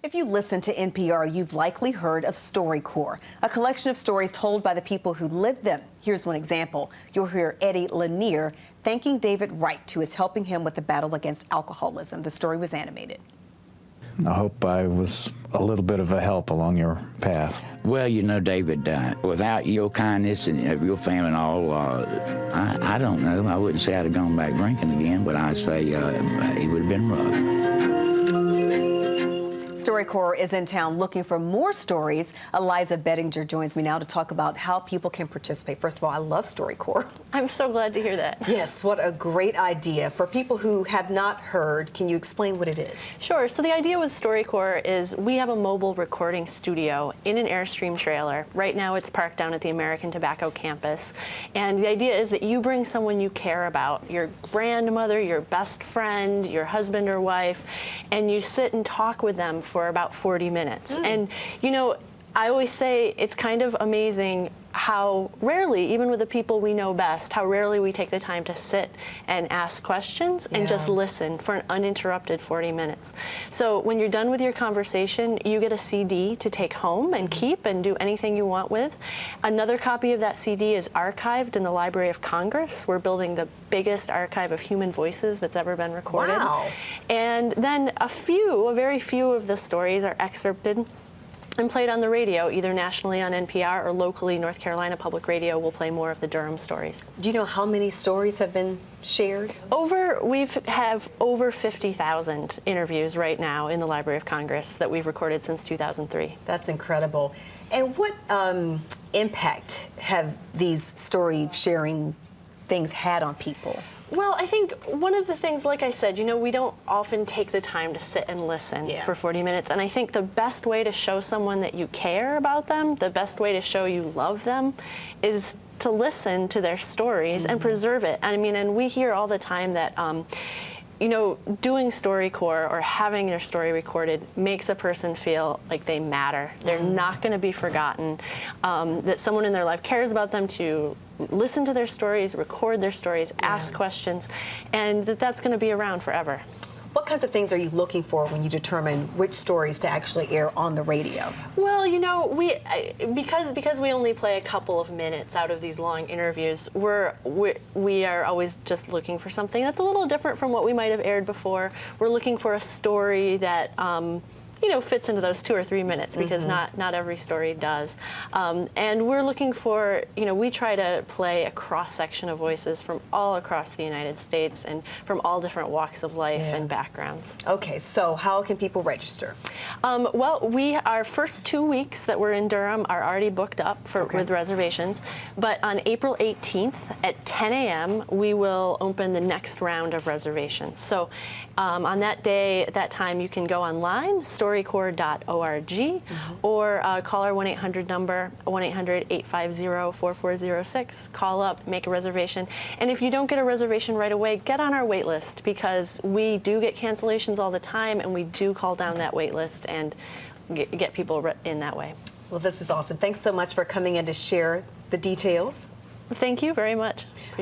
If you listen to NPR, you've likely heard of StoryCorps, a collection of stories told by the people who lived them. Here's one example. You'll hear Eddie Lanier thanking David Wright, who is helping him with the battle against alcoholism. The story was animated. I hope I was a little bit of a help along your path. Well, you know, David, without your kindness and your family and all, I don't know. I wouldn't say I'd have gone back drinking again, but I'd say it would have been rough. StoryCorps is in town looking for more stories. Eliza Bettinger joins me now to talk about how people can participate. First of all, I love StoryCorps. I'm so glad to hear that. Yes, what a great idea. For people who have not heard, can you explain what it is? Sure. So the idea with StoryCorps is we have a mobile recording studio in an Airstream trailer. Right now it's parked down at the American Tobacco campus. And the idea is that you bring someone you care about, your grandmother, your best friend, your husband or wife, and you sit and talk with them for about 40 minutes. And, you know, I always say it's kind of amazing how rarely, even with the people we know best, how rarely we take the time to sit and ask questions and just listen for an uninterrupted 40 minutes. So when you're done with your conversation, you get a CD to take home and keep and do anything you want with. Another copy of that CD is archived in the Library of Congress. We're building the biggest archive of human voices that's ever been recorded. Wow. And then a very few of the stories are excerpted and played on the radio, either nationally on NPR or locally North Carolina Public Radio will play more of the Durham stories. Do you know how many stories have been shared? We have over 50,000 interviews right now in the Library of Congress that we've recorded since 2003. That's incredible. And what impact have these story sharing things had on people? Well, I think one of the things, like I said, you know, we don't often take the time to sit and listen for 40 minutes. And I think the best way to show someone that you care about them, the best way to show you love them, is to listen to their stories and preserve it. I mean, and we hear all the time that, you know, doing StoryCorps or having their story recorded makes a person feel like they matter. They're not going to be forgotten, that someone in their life cares about them to listen to their stories, record their stories, ask questions, and that's going to be around forever. What kinds of things are you looking for when you determine which stories to actually air on the radio? Well, you know, because we only play a couple of minutes out of these long interviews, we are always just looking for something that's a little different from what we might have aired before. We're looking for a story that you know, fits into those 2 or 3 minutes, because not every story does. And we're looking for, you know, we try to play a cross-section of voices from all across the United States and from all different walks of life and backgrounds. Okay, so how can people register? Well, our first 2 weeks that we're in Durham are already booked up with reservations. But on April 18th at 10 a.m., we will open the next round of reservations. So on that day, at that time, you can go online, StoryCorps.org, or call our 1-800 number, 1-800-850-4406. Call up, make a reservation. And if you don't get a reservation right away, get on our wait list, because we do get cancellations all the time, and we do call down that wait list and get people in that way. Well, this is awesome. Thanks so much for coming in to share the details. Thank you very much.